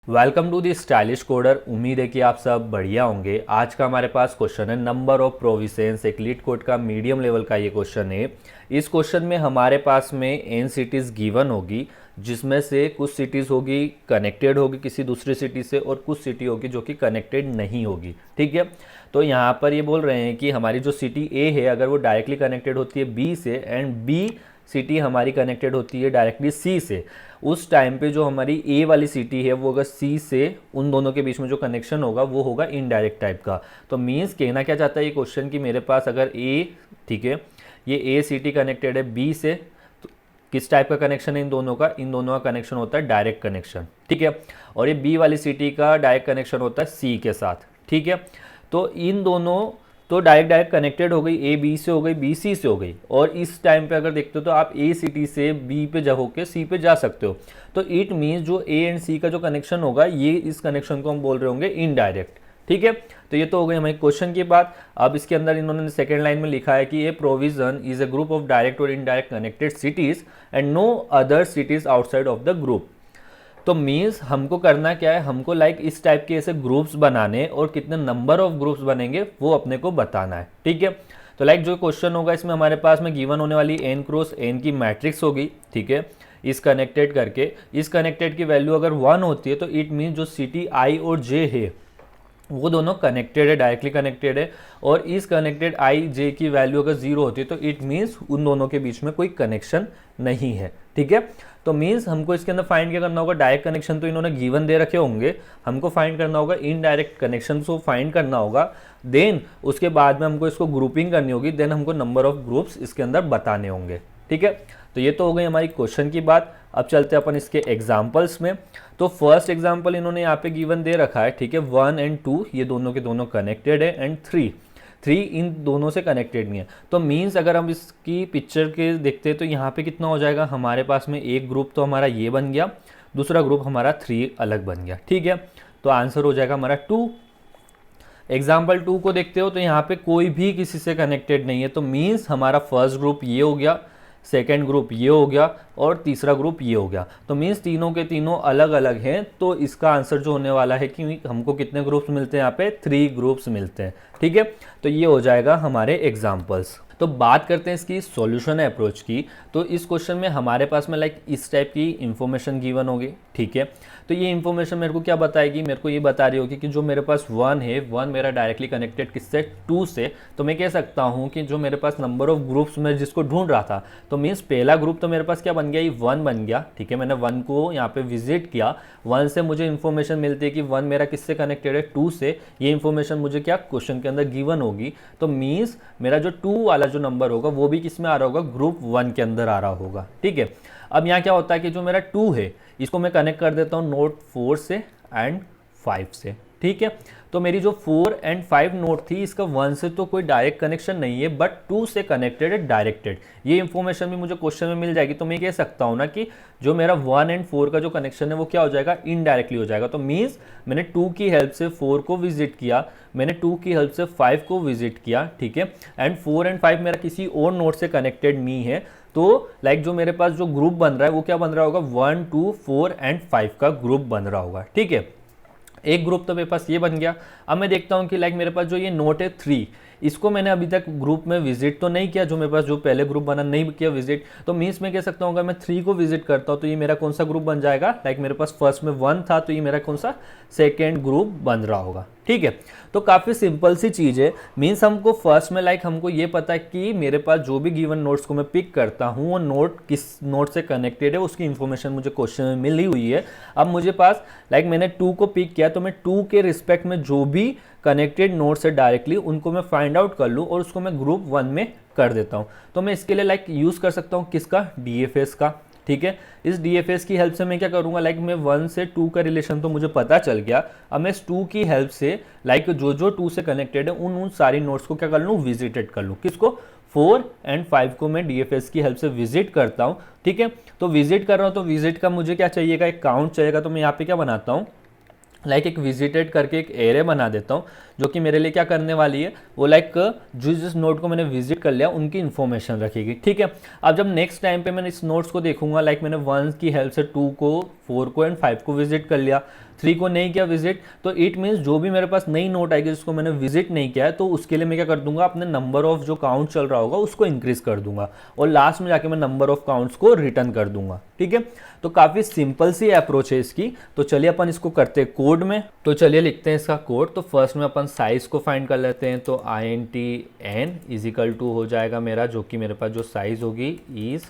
Welcome to the stylish coder. उम्मीद है कि आप सब बढ़िया होंगे। आज का हमारे पास क्वेश्चन है नंबर ऑफ प्रोविंसेस। एक लीड कोड का मीडियम लेवल का ये क्वेश्चन है। इस क्वेश्चन में हमारे पास में एन सिटीज़ गिवन होगी, जिसमें से कुछ सिटीज़ होगी कनेक्टेड होगी किसी दूसरी सिटी से और कुछ सिटी होगी जो कि कनेक्टेड नहीं होगी। ठीक है, तो यहाँ पर ये बोल रहे हैं कि हमारी जो सिटी ए है अगर वो डायरेक्टली कनेक्टेड होती है बी से एंड बी सिटी हमारी कनेक्टेड होती है डायरेक्टली सी से, उस टाइम पे जो हमारी ए वाली सिटी है वो अगर सी से उन दोनों के बीच में जो कनेक्शन होगा वो होगा इनडायरेक्ट टाइप का। तो मीन्स कहना क्या चाहता है ये क्वेश्चन कि मेरे पास अगर ए, ठीक है, ये ए सिटी कनेक्टेड है बी से, तो किस टाइप का कनेक्शन है इन दोनों का कनेक्शन होता है डायरेक्ट कनेक्शन। ठीक है, और ये बी वाली सिटी का डायरेक्ट कनेक्शन होता है सी के साथ। ठीक है, तो इन दोनों तो डायरेक्ट कनेक्टेड हो गई, ए बी से हो गई, बी सी से हो गई। और इस टाइम पे अगर देखते हो तो आप ए सिटी से बी पे होके सी पे जा सकते हो। तो इट मीन्स जो ए एंड सी का जो कनेक्शन होगा ये इस कनेक्शन को हम बोल रहे होंगे इनडायरेक्ट। ठीक है, तो ये तो हो गई हमारी क्वेश्चन की बात। अब इसके अंदर इन्होंने सेकेंड लाइन में लिखा है कि a provision is a group of direct और indirect connected cities and no other cities outside of the group. तो मीन्स हमको करना क्या है, हमको लाइक इस टाइप के ऐसे ग्रुप्स बनाने और कितने नंबर ऑफ ग्रुप्स बनेंगे वो अपने को बताना है। ठीक है, तो लाइक जो क्वेश्चन होगा इसमें हमारे पास में गिवन होने वाली एन क्रॉस एन की मैट्रिक्स होगी। ठीक है, इस कनेक्टेड करके इस कनेक्टेड की वैल्यू अगर 1 होती है तो इट मीन्स जो सिटी आई और जे है वो दोनों कनेक्टेड है, डायरेक्टली कनेक्टेड है। और इस कनेक्टेड आई जे की वैल्यू अगर 0 होती है तो इट मीन्स उन दोनों के बीच में कोई कनेक्शन नहीं है। ठीक है, तो मीन्स हमको इसके अंदर फाइंड क्या करना होगा, डायरेक्ट कनेक्शन तो इन्होंने गिवन दे रखे होंगे, हमको फाइंड करना होगा इनडायरेक्ट कनेक्शन को फाइंड करना होगा। देन उसके बाद में हमको इसको ग्रुपिंग करनी होगी, देन हमको नंबर ऑफ ग्रुप्स इसके अंदर बताने होंगे। ठीक है, तो ये तो हो गई हमारी क्वेश्चन की बात। अब चलते हैं अपन इसके एग्जाम्पल्स में। तो फर्स्ट एग्जाम्पल इन्होंने यहाँ पे गिवन दे रखा है। ठीक है, 1 एंड 2 ये दोनों के दोनों कनेक्टेड है एंड 3 इन दोनों से कनेक्टेड नहीं है। तो मीन्स अगर हम इसकी पिक्चर के देखते हैं तो यहाँ पे कितना हो जाएगा, हमारे पास में एक ग्रुप तो हमारा ये बन गया, दूसरा ग्रुप हमारा 3 अलग बन गया। ठीक है, तो आंसर हो जाएगा हमारा 2। एग्जाम्पल 2 को देखते हो तो यहाँ पे कोई भी किसी से कनेक्टेड नहीं है, तो मीन्स हमारा फर्स्ट ग्रुप ये हो गया, सेकेंड ग्रुप ये हो गया और तीसरा ग्रुप ये हो गया। तो मीन्स तीनों के तीनों अलग अलग हैं। तो इसका आंसर जो होने वाला है कि हमको कितने ग्रुप्स मिलते हैं, यहाँ पे 3 ग्रुप्स मिलते हैं। ठीक है, तो ये हो जाएगा हमारे एग्जाम्पल्स। तो बात करते हैं इसकी सॉल्यूशन अप्रोच की। तो इस क्वेश्चन में हमारे पास में लाइक इस टाइप की इंफॉर्मेशन गिवन होगी। ठीक है, तो ये इंफॉर्मेशन मेरे को क्या बताएगी, मेरे को ये बता रही होगी कि जो मेरे पास 1 है, 1 मेरा डायरेक्टली कनेक्टेड किससे, 2 से। तो मैं कह सकता हूँ कि जो मेरे पास नंबर ऑफ ग्रुप्स में जिसको ढूंढ रहा था, तो मीन्स पहला ग्रुप तो मेरे पास क्या बन गया, ये 1 बन गया। ठीक है, मैंने 1 को यहाँ पे विजिट किया, 1 से मुझे इन्फॉर्मेशन मिलती है कि 1 मेरा किससे कनेक्टेड है, 2 से। ये इन्फॉर्मेशन मुझे क्या क्वेश्चन के अंदर गिवन होगी। तो मीन्स मेरा जो 2 वाला जो नंबर होगा वो भी किस में आ रहा होगा, ग्रुप 1 के अंदर आ रहा होगा। ठीक है, अब यहाँ क्या होता है कि जो मेरा 2 है इसको मैं कनेक्ट कर देता हूँ नोड 4 से एंड 5 से। ठीक है, तो मेरी जो 4 एंड 5 नोड थी इसका 1 से तो कोई डायरेक्ट कनेक्शन नहीं है, बट 2 से कनेक्टेड है डायरेक्टेड। ये इंफॉर्मेशन भी मुझे क्वेश्चन में मिल जाएगी। तो मैं कह सकता हूँ ना कि जो मेरा 1 एंड 4 का जो कनेक्शन है वो क्या हो जाएगा, इनडायरेक्टली हो जाएगा। तो मीन्स मैंने 2 की हेल्प से 4 को विजिट किया, मैंने 2 की हेल्प से 5 को विजिट किया। ठीक है, एंड 4 एंड 5 मेरा किसी और नोड से कनेक्टेड नहीं है। तो लाइक जो मेरे पास जो ग्रुप बन रहा है वो क्या बन रहा होगा, 1 2 4 एंड 5 का ग्रुप बन रहा होगा। ठीक है, एक ग्रुप तो मेरे पास ये बन गया। अब मैं देखता हूँ कि लाइक मेरे पास जो ये नोट है 3, इसको मैंने अभी तक ग्रुप में विजिट तो नहीं किया, जो मेरे पास जो पहले ग्रुप बना नहीं किया विजिट। तो मीन्स मैं कह सकता हूँ अगर मैं 3 को विजिट करता हूँ तो ये मेरा कौन सा ग्रुप बन जाएगा, लाइक मेरे पास फर्स्ट में 1 था तो ये मेरा कौन सा सेकेंड ग्रुप बन रहा होगा। ठीक है, तो काफ़ी सिंपल सी चीज़ है। मीन्स हमको फर्स्ट में लाइक हमको ये पता है कि मेरे पास जो भी गिवन नोट्स को मैं पिक करता हूँ वो नोट किस नोट से कनेक्टेड है, उसकी इन्फॉर्मेशन मुझे क्वेश्चन में मिली हुई है। अब मुझे पास लाइक मैंने 2 को पिक किया तो मैं 2 के रिस्पेक्ट में जो भी कनेक्टेड नोट्स है डायरेक्टली उनको मैं फाइंड आउट कर लूँ और उसको मैं ग्रुप 1 में कर देता हूँ। तो मैं इसके लिए लाइक यूज़ कर सकता हूँ किसका, डीएफएस का। ठीक है, इस डीएफएस की हेल्प से मैं क्या करूंगा, लाइक मैं 1 से 2 का रिलेशन तो मुझे पता चल गया। अब मैं इस 2 की हेल्प से लाइक जो जो 2 से कनेक्टेड है उन सारी नोट्स को क्या कर लूँ, विजिटेड कर लूँ। किसको, 4 एंड 5 को मैं डीएफएस की हेल्प से विजिट करता हूँ। ठीक है, तो विजिट कर रहा हूँ तो विजिट का मुझे क्या चाहिएगा, एक काउंट चाहिएगा। तो मैं यहाँ पे क्या बनाता हूँ, लाइक एक विजिटेड करके एक एरे बना देता हूँ, जो कि मेरे लिए क्या करने वाली है, वो लाइक जिस नोड को मैंने विजिट कर लिया उनकी इन्फॉर्मेशन रखेगी। ठीक है, अब जब नेक्स्ट टाइम पे मैंने इस नोट्स को देखूंगा, लाइक मैंने 1 की हेल्प से 2 को 4 को एंड 5 को विजिट कर लिया, 3 को नहीं किया विजिट, तो इट मीन्स जो भी मेरे पास नई नोट आएगी जिसको मैंने विजिट नहीं किया है, तो उसके लिए मैं क्या कर दूंगा, अपने नंबर ऑफ जो काउंट चल रहा होगा उसको इंक्रीज कर दूंगा और लास्ट में जाके मैं नंबर ऑफ काउंट्स को रिटर्न कर दूंगा। ठीक है, तो काफ़ी सिंपल सी अप्रोच है इसकी। तो चलिए अपन इसको करते हैं कोड में। तो चलिए लिखते हैं इसका कोड। तो फर्स्ट में अपन साइज़ को फाइंड कर लेते हैं। तो INT n इजिकल टू हो जाएगा मेरा, जो कि मेरे पास जो साइज़ होगी इज़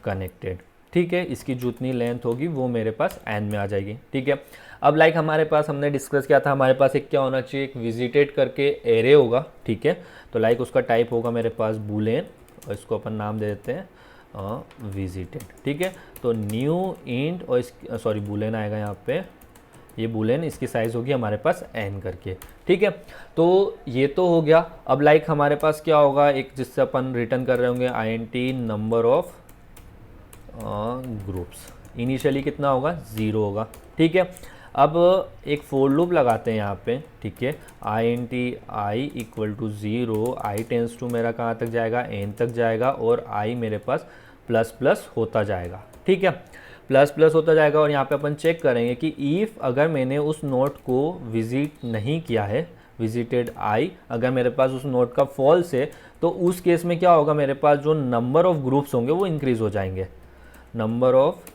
कनेक्टेड। ठीक है, इसकी जितनी लेंथ होगी वो मेरे पास n में आ जाएगी। ठीक है, अब लाइक हमारे पास हमने डिस्कस किया था, हमारे पास एक क्या होना चाहिए, एक विजिटेड करके एरे होगा। ठीक है, तो लाइक उसका टाइप होगा मेरे पास बूलेन, और इसको अपन नाम दे देते हैं विजिटेड। ठीक है, तो न्यू इंट और इस सॉरी बूलेन आएगा यहाँ पे, ये बूलेन, इसकी साइज़ होगी हमारे पास n करके। ठीक है, तो ये तो हो गया। अब लाइक हमारे पास क्या होगा, एक जिससे अपन रिटर्न कर रहे होंगे INT number of groups. Initially कितना होगा, 0 होगा। ठीक है, अब एक फोर लूप लगाते हैं यहाँ पे। ठीक है, INT I equal to 0, I tends to मेरा कहाँ तक जाएगा, n तक जाएगा, और I मेरे पास प्लस प्लस होता जाएगा। ठीक है, प्लस प्लस होता जाएगा, और यहाँ पे अपन चेक करेंगे कि इफ़ अगर मैंने उस नोट को विजिट नहीं किया है, विजिटेड I, अगर मेरे पास उस नोट का फॉल्स है, तो उस केस में क्या होगा, मेरे पास जो नंबर ऑफ ग्रुप्स होंगे वो इंक्रीज़ हो जाएंगे, नंबर ऑफ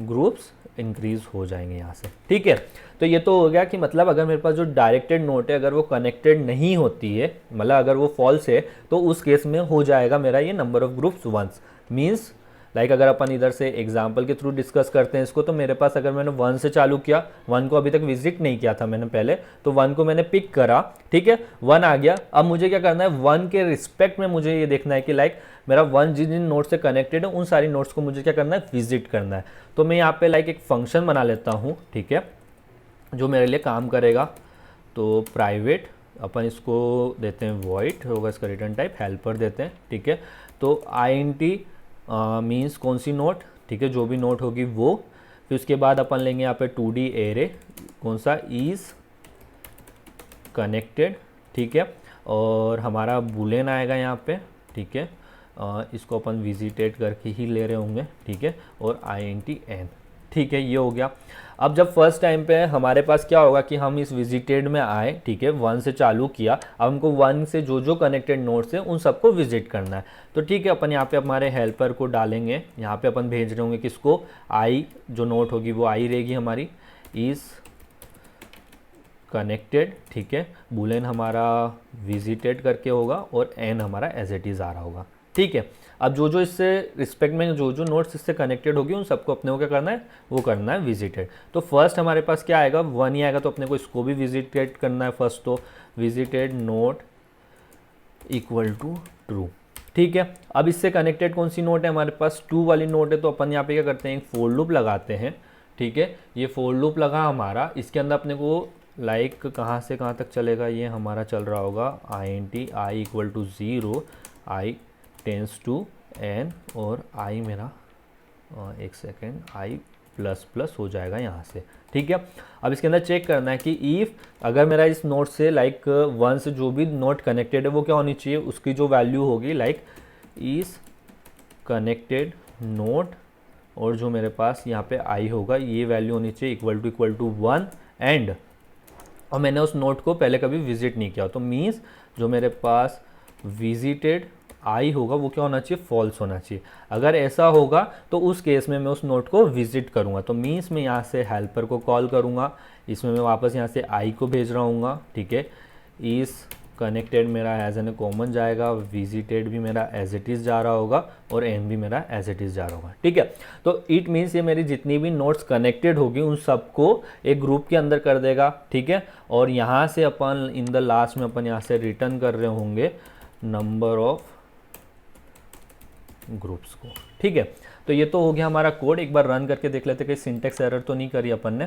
ग्रुप्स इंक्रीज हो जाएंगे यहाँ से। ठीक है, तो ये तो हो गया कि मतलब अगर मेरे पास जो डायरेक्टेड नोट है अगर वो कनेक्टेड नहीं होती है, मतलब अगर वो फॉल्स है, तो उस केस में हो जाएगा मेरा ये number of groups once. Means like अगर अपन इधर से एग्जाम्पल के थ्रू डिस्कस करते हैं इसको, तो मेरे पास अगर मैंने 1 से चालू किया, 1 को अभी तक विजिट नहीं किया था मैंने पहले, तो 1 को मैंने पिक करा। ठीक है, 1 आ गया। अब मुझे क्या करना है, 1 के रिस्पेक्ट में मुझे ये देखना है कि लाइक मेरा 1 जिन जिन नोट से कनेक्टेड है उन सारी नोट्स को मुझे क्या करना है, विजिट करना है। तो मैं यहाँ पे लाइक एक फंक्शन बना लेता हूँ। ठीक है, जो मेरे लिए काम करेगा। तो प्राइवेट अपन इसको देते हैं वॉइड, होगा इसका रिटर्न टाइप, हेल्पर देते हैं। ठीक है, तो INT मीन्स कौन सी नोट, ठीक है, जो भी नोट होगी वो। फिर उसके बाद अपन लेंगे यहाँ पे 2D एरे, कौन सा, इज़ कनेक्टेड। ठीक है, और हमारा बुलेन आएगा यहाँ पे। ठीक है, इसको अपन विजिटेड करके ही ले रहे होंगे। ठीक है, और INT n। ठीक है, ये हो गया। अब जब फर्स्ट टाइम पे हमारे पास क्या होगा कि हम इस विजिटेड में आए। ठीक है, 1 से चालू किया, अब हमको 1 से जो जो कनेक्टेड नोड्स हैं उन सबको विजिट करना है। तो ठीक है, अपन यहाँ पे हमारे हेल्पर को डालेंगे, यहाँ पे अपन भेज रहे होंगे किसको, I, जो नोट होगी वो I रहेगी हमारी, इज़ कनेक्टेड। ठीक है, बुलेन हमारा विजिटेड करके होगा, और n हमारा एज इट इज़ आ रहा होगा। ठीक है, अब जो जो इससे रिस्पेक्ट में जो जो नोट्स इससे कनेक्टेड होगी उन सबको अपने को क्या करना है, वो करना है विजिटेड। तो फर्स्ट हमारे पास क्या आएगा, 1 ही आएगा, तो अपने को इसको भी विजिटेड करना है फर्स्ट। तो visited not equal to true. ठीक है, अब इससे कनेक्टेड कौन सी नोट है हमारे पास, 2 वाली नोट है। तो अपन यहाँ पे क्या करते हैं, एक फोर लूप लगाते हैं। ठीक है, ये फोर लूप लगा हमारा, इसके अंदर अपने को लाइक कहाँ से कहाँ तक चलेगा, ये हमारा चल रहा होगा INT I equal to 0, I tends to n, और I मेरा एक सेकेंड, I प्लस प्लस हो जाएगा यहाँ से। ठीक है, अब इसके अंदर चेक करना है कि इफ़ अगर मेरा इस नोट से लाइक 1 से जो भी नोट कनेक्टेड है वो क्या होनी चाहिए, उसकी जो वैल्यू होगी लाइक इस कनेक्टेड नोट, और जो मेरे पास यहाँ पे I होगा ये वैल्यू होनी चाहिए इक्वल टू 1 एंड, और मैंने उस नोट को पहले कभी विजिट नहीं किया, तो मीन्स जो मेरे पास विजिटेड I होगा वो क्या होना चाहिए, फॉल्स होना चाहिए। अगर ऐसा होगा तो उस केस में मैं उस नोट को विजिट करूँगा। तो मीन्स मैं यहाँ से हेल्पर को कॉल करूँगा, इसमें मैं वापस यहाँ से I को भेज रहा हूँ। ठीक है, इस कनेक्टेड मेरा एज एन कॉमन जाएगा, विजिटेड भी मेरा एज इट इज़ जा रहा होगा, और n भी मेरा एज इट इज़ जा रहा होगा। ठीक है, तो इट मीन्स ये मेरी जितनी भी नोट्स कनेक्टेड होगी उन सबको एक ग्रुप के अंदर कर देगा। ठीक है, और यहाँ से अपन इन द लास्ट में अपन यहाँ से रिटर्न कर रहे होंगे नंबर ऑफ ग्रुप्स को। ठीक है, तो ये तो हो गया हमारा कोड। एक बार रन करके देख लेते कहीं सिंटेक्स एरर तो नहीं करी अपन ने।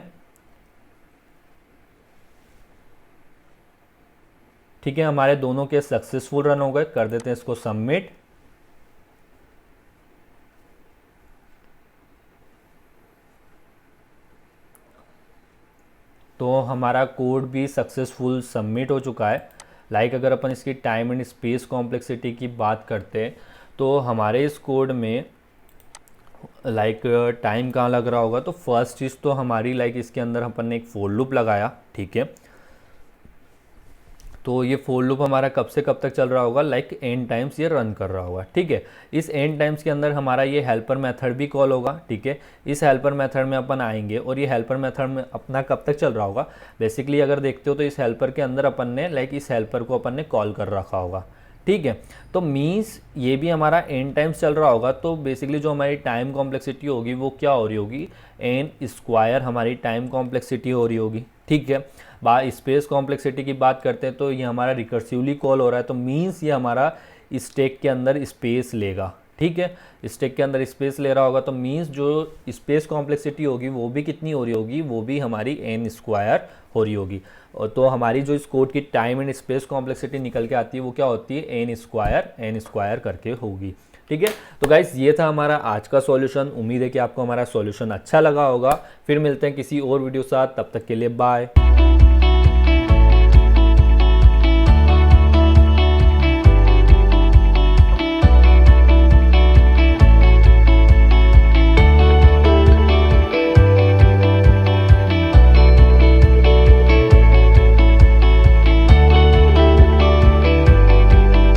ठीक है, हमारे दोनों के सक्सेसफुल रन हो गए। कर देते हैं इसको सबमिट। तो हमारा कोड भी सक्सेसफुल सबमिट हो चुका है। लाइक अगर अपन इसकी टाइम एंड स्पेस कॉम्प्लेक्सिटी की बात करते हैं, तो हमारे इस कोड में लाइक टाइम कहाँ लग रहा होगा, तो फर्स्ट चीज़ तो हमारी लाइक इसके अंदर अपन ने एक फोर लूप लगाया, ठीक है। तो ये फोर लूप हमारा कब से कब तक चल रहा होगा, लाइक एन टाइम्स ये रन कर रहा होगा, ठीक है। इस एन टाइम्स के अंदर हमारा ये हेल्पर मेथड भी कॉल होगा, ठीक है। इस हेल्पर मेथड में अपन आएंगे और ये हेल्पर मेथड में अपना कब तक चल रहा होगा, बेसिकली अगर देखते हो तो इस हेल्पर के अंदर अपन ने लाइक इस हेल्पर को अपन ने कॉल कर रखा होगा, ठीक है। तो मीन्स ये भी हमारा एन टाइम्स चल रहा होगा, तो बेसिकली जो हमारी टाइम कॉम्प्लेक्सिटी होगी वो क्या हो रही होगी, एन स्क्वायर हमारी टाइम कॉम्प्लेक्सिटी हो रही होगी, ठीक है। स्पेस कॉम्प्लेक्सिटी की बात करते हैं तो ये हमारा रिकर्सिवली कॉल हो रहा है, तो मीन्स ये हमारा स्टैक के अंदर स्पेस लेगा, ठीक है। स्टैक के अंदर स्पेस ले रहा होगा, तो मीन्स जो स्पेस कॉम्प्लेक्सिटी होगी वो भी कितनी हो रही होगी, वो भी हमारी एन स्क्वायर हो रही होगी। और तो हमारी जो इस कोड की टाइम एंड स्पेस कॉम्प्लेक्सिटी निकल के आती है वो क्या होती है, एन स्क्वायर करके होगी, ठीक है। तो गाइस ये था हमारा आज का सॉल्यूशन। उम्मीद है कि आपको हमारा सॉल्यूशन अच्छा लगा होगा। फिर मिलते हैं किसी और वीडियो साथ, तब तक के लिए बाय।